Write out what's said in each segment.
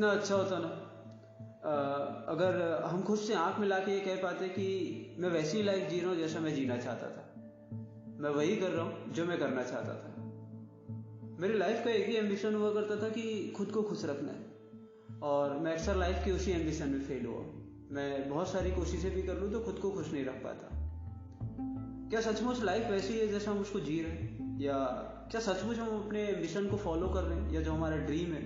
कितना अच्छा होता ना अगर हम खुद से आंख मिला के ये कह पाते कि मैं वैसी लाइफ जी रहा हूँ जैसा मैं जीना चाहता था, मैं वही कर रहा हूँ जो मैं करना चाहता था। मेरी लाइफ का एक ही एम्बिशन हुआ करता था कि खुद को खुश रखना है, और मैं अक्सर लाइफ की उसी एम्बिशन में फेल हुआ। मैं बहुत सारी कोशिशें भी कर लूँ तो खुद को खुश नहीं रख पाता। क्या सचमुच लाइफ वैसी है जैसा हम उसको जी रहे हैं, या क्या सचमुच हम अपने एम्बिशन को फॉलो कर रहे हैं, या जो हमारा ड्रीम है।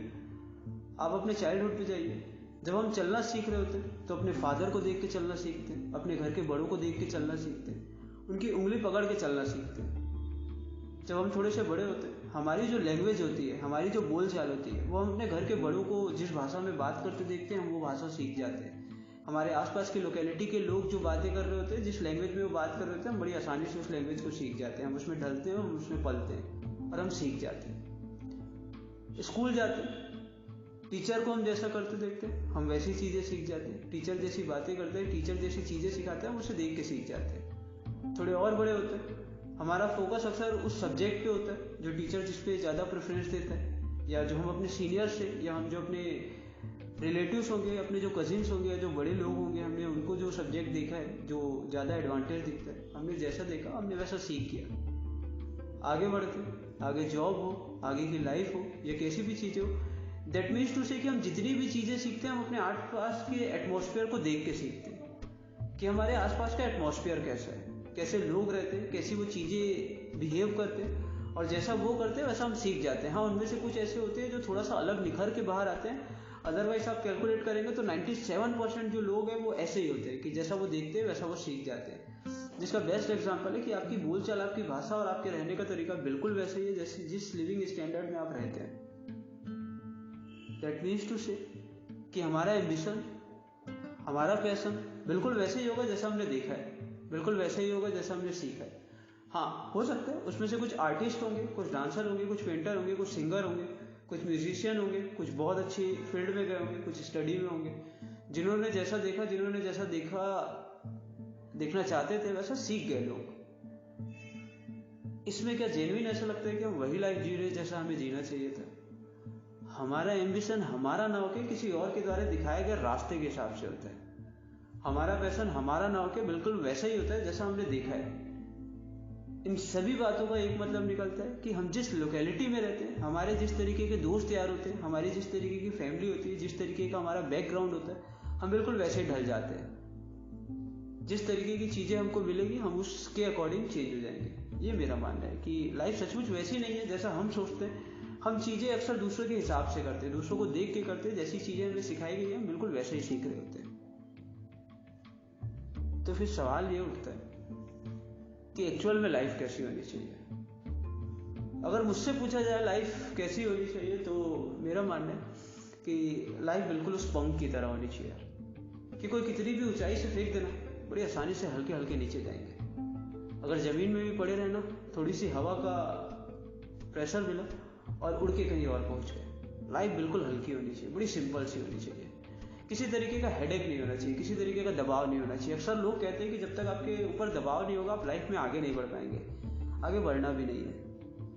आप अपने चाइल्डहुड पे जाइए, जब हम चलना सीख रहे होते तो अपने फादर को देख के चलना सीखते हैं, अपने घर के बड़ों को देख के चलना सीखते हैं, उनकी उंगली पकड़ के चलना सीखते हैं। जब हम थोड़े से बड़े होते हैं, हमारी जो लैंग्वेज होती है, हमारी जो बोल चाल होती है, वो हम अपने घर के बड़ों को जिस भाषा में बात करते देखते हैं, हम वो भाषा सीख जाते हैं। हमारे आसपास की लोकेलिटी के लोग जो बातें कर रहे होते हैं, जिस लैंग्वेज में वो बात कर रहे होते हैं, हम बड़ी आसानी से उस लैंग्वेज को सीख जाते हैं। हम उसमें ढलते हैं, हम उसमें पलते हैं और हम सीख जाते हैं। स्कूल जाते हैं, टीचर को हम जैसा करते देखते हैं, हम वैसी चीज़ें सीख जाते हैं। टीचर जैसी बातें करते हैं, टीचर जैसी चीज़ें सिखाते हैं, हम उसे देख के सीख जाते हैं। थोड़े और बड़े होते हैं, हमारा फोकस अक्सर उस सब्जेक्ट पे होता है जो टीचर जिस पे ज़्यादा प्रेफरेंस देता है, या जो हम अपने सीनियर से, या हम जो अपने रिलेटिव्स होंगे, अपने जो कजिन्स होंगे, या जो बड़े लोग होंगे, हमने उनको जो सब्जेक्ट देखा है जो ज़्यादा एडवांटेज दिखता है, हमने जैसा देखा हमने वैसा सीख किया। आगे बढ़ते, आगे जॉब हो, आगे की लाइफ हो, या कैसी भी चीज़ें हो, दैट मीन्स टू से कि हम जितनी भी चीज़ें सीखते हैं, हम अपने आसपास के एटमॉस्फेयर को देख के सीखते हैं कि हमारे आसपास का एटमॉस्फेयर कैसा है, कैसे लोग रहते हैं, कैसी वो चीज़ें बिहेव करते हैं, और जैसा वो करते हैं वैसा हम सीख जाते हैं। हाँ, उनमें से कुछ ऐसे होते हैं जो थोड़ा सा अलग निखर के बाहर आते हैं, अदरवाइज आप कैलकुलेट करेंगे तो 97% जो लोग हैं वो ऐसे ही होते हैं कि जैसा वो देखते हैं वैसा वो सीख जाते हैं। जिसका बेस्ट एग्जाम्पल है कि आपकी बोलचाल, आपकी भाषा और आपके रहने का तरीका बिल्कुल वैसे ही है जैसे जिस लिविंग स्टैंडर्ड में आप रहते हैं। दैट मीन्स टू से कि हमारा एम्बिशन, हमारा पैशन बिल्कुल वैसे ही होगा जैसा हमने देखा है, बिल्कुल वैसे ही होगा जैसा हमने सीखा है। हाँ, हो सकता है उसमें से कुछ आर्टिस्ट होंगे, कुछ डांसर होंगे, कुछ पेंटर होंगे, कुछ सिंगर होंगे, कुछ म्यूजिशियन होंगे, कुछ बहुत अच्छी फील्ड में गए होंगे, कुछ स्टडी में होंगे, जिन्होंने जैसा देखा, जिन्होंने जैसा देखा, देखना चाहते थे वैसा सीख गए लोग। इसमें क्या जेन्युइन ऐसा लगता है कि हम वही लाइफ जी रहे जैसा हमें जीना चाहिए था? हमारा एम्बिशन हमारा ना होके किसी और के द्वारा दिखाए गए रास्ते के हिसाब से होता है। हमारा पैशन हमारा ना होके बिल्कुल वैसा ही होता है जैसा हमने देखा है। इन सभी बातों का एक मतलब निकलता है कि हम जिस लोकेलिटी में रहते हैं, हमारे जिस तरीके के दोस्त यार होते हैं, हमारी जिस तरीके की फैमिली होती है, जिस तरीके का हमारा बैकग्राउंड होता है, हम बिल्कुल वैसे ही ढल जाते हैं। जिस तरीके की चीज़ें हमको मिलेंगी हम उसके अकॉर्डिंग चेंज हो जाएंगे। ये मेरा मानना है कि लाइफ सचमुच वैसी नहीं है जैसा हम सोचते हैं। हम चीज़ें अक्सर दूसरों के हिसाब से करते हैं, दूसरों को देख के करते हैं, जैसी चीज़ें हमें सिखाई गई है हम बिल्कुल वैसे ही सीख रहे होते हैं। तो फिर सवाल ये उठता है कि एक्चुअल में लाइफ कैसी होनी चाहिए। अगर मुझसे पूछा जाए लाइफ कैसी होनी चाहिए, तो मेरा मानना है कि लाइफ बिल्कुल उस पंख की तरह होनी चाहिए कि कोई कितनी भी ऊंचाई से फेंक देना, बड़ी आसानी से हल्के हल्के नीचे जाएंगे। अगर ज़मीन में भी पड़े रहना, थोड़ी सी हवा का प्रेशर मिला और उड़ के कहीं और पहुंच गए। लाइफ बिल्कुल हल्की होनी चाहिए, बड़ी सिंपल सी होनी चाहिए। किसी तरीके का हेडेक नहीं होना चाहिए, किसी तरीके का दबाव नहीं होना चाहिए। अक्सर लोग कहते हैं कि जब तक आपके ऊपर दबाव नहीं होगा आप लाइफ में आगे नहीं बढ़ पाएंगे। आगे बढ़ना भी नहीं है,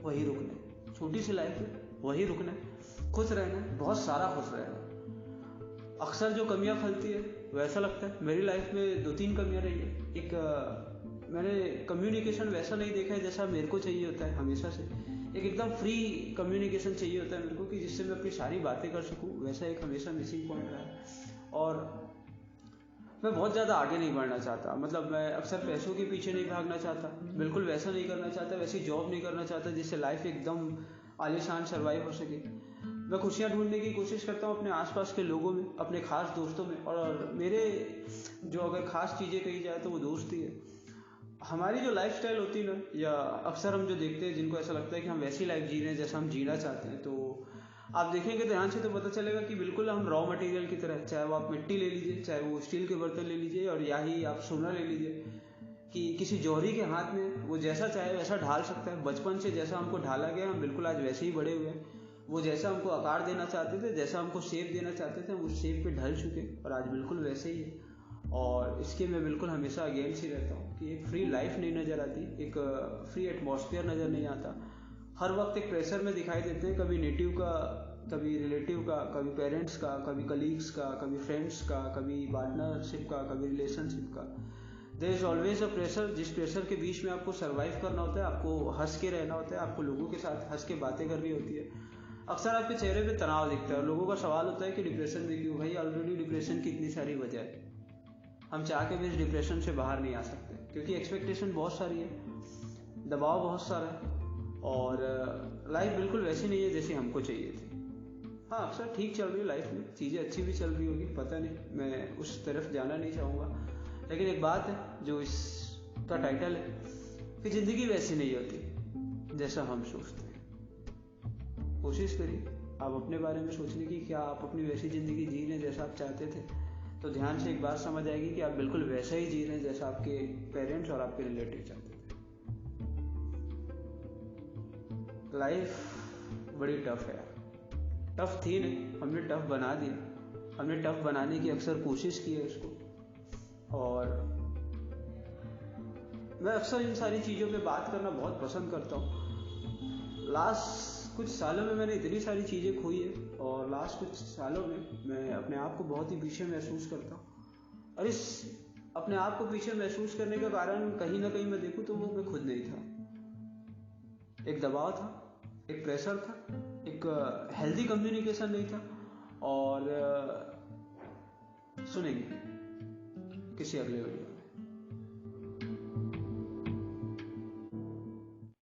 वही रुकना है। छोटी सी लाइफ है, वही रुकना है, खुश रहना है, बहुत सारा खुश रहना है। अक्सर जो कमियां खलती है वैसा लगता है मेरी लाइफ में 2-3 कमियां रही है। एक, मैंने कम्युनिकेशन वैसा नहीं देखा है जैसा मेरे को चाहिए होता है हमेशा से। एक एकदम फ्री कम्युनिकेशन चाहिए होता है मेरे को कि जिससे मैं अपनी सारी बातें कर सकूं, वैसा एक हमेशा मिसिंग पॉइंट रहा है। और मैं बहुत ज़्यादा आगे नहीं बढ़ना चाहता, मतलब मैं अक्सर पैसों के पीछे नहीं भागना चाहता, बिल्कुल वैसा नहीं करना चाहता, वैसी जॉब नहीं करना चाहता जिससे लाइफ एकदम आलीशान सर्वाइव हो सके। मैं खुशियाँ ढूंढने की कोशिश करता हूँ अपने आसपास के लोगों में, अपने खास दोस्तों में। और मेरे जो अगर खास चीज़ें कही जाए तो वो दोस्त ही है। हमारी जो लाइफस्टाइल होती है ना, या अक्सर हम जो देखते हैं जिनको ऐसा लगता है कि हम वैसी लाइफ जी रहे हैं जैसा हम जीना चाहते हैं, तो आप देखेंगे ध्यान से तो पता चलेगा कि बिल्कुल हम रॉ मटेरियल की तरह, चाहे वो आप मिट्टी ले लीजिए, चाहे वो स्टील के बर्तन ले लीजिए, और या ही आप सोना ले लीजिए, कि किसी जौहरी के हाथ में वो जैसा चाहे वैसा ढाल सकता है। बचपन से जैसा हमको ढाला गया हम बिल्कुल आज वैसे ही बड़े हुए हैं। वो जैसा हमको आकार देना चाहते थे, जैसा हमको शेप देना चाहते थे, हम उस शेप पे ढल चुके और आज बिल्कुल वैसे ही है। और इसके मैं बिल्कुल हमेशा अगेंस्ट ही रहता हूँ कि एक फ्री लाइफ नहीं नज़र आती, एक फ्री एटमॉस्फेयर नज़र नहीं आता। हर वक्त एक प्रेशर में दिखाई देते हैं, कभी नेटिव का कभी रिलेटिव का, कभी पेरेंट्स का, कभी कलीग्स का, कभी फ्रेंड्स का, कभी पार्टनरशिप का, कभी रिलेशनशिप का। There is always a pressure, जिस प्रेशर के बीच में आपको सर्वाइव करना होता है, आपको हंस के रहना होता है, आपको लोगों के साथ हंस के बातें करनी होती है। अक्सर आपके चेहरे पे तनाव दिखता है। लोगों का सवाल होता है कि डिप्रेशन में क्यों? भाई ऑलरेडी डिप्रेशन की इतनी सारी वजह है, हम चाह के भी इस डिप्रेशन से बाहर नहीं आ सकते, क्योंकि एक्सपेक्टेशन बहुत सारी है, दबाव बहुत सारा है, और लाइफ बिल्कुल वैसी नहीं है जैसी हमको चाहिए थी। हाँ, अक्सर ठीक चल रही है लाइफ में, चीज़ें अच्छी भी चल रही होगी, पता नहीं, मैं उस तरफ जाना नहीं चाहूँगा। लेकिन एक बात है जो इसका टाइटल है कि ज़िंदगी वैसी नहीं होती जैसा हम सोचते हैं। कोशिश करिए आप अपने बारे में सोचने की, क्या आप अपनी वैसी ज़िंदगी जी रहे हैं जैसा आप चाहते थे? तो ध्यान से एक बात समझ आएगी कि आप बिल्कुल वैसा ही जी रहे हैं जैसा आपके पेरेंट्स और आपके रिलेटिव चाहते थे। लाइफ बड़ी टफ है, टफ थी नहीं, हमने टफ बना दिया। हमने टफ बनाने की अक्सर कोशिश की है उसको, और मैं अक्सर इन सारी चीज़ों पे बात करना बहुत पसंद करता हूँ। लास्ट कुछ सालों में मैंने इतनी सारी चीज़ें खोई है, और लास्ट कुछ सालों में मैं अपने आप को बहुत ही पीछे महसूस करता हूँ। और इस अपने आप को पीछे महसूस करने का कारण कहीं ना कहीं मैं देखूँ तो वो मैं खुद नहीं था। एक दबाव था, एक प्रेशर था, एक हेल्दी कम्युनिकेशन नहीं था। और सुनेंगे किसी अगले वीडियो।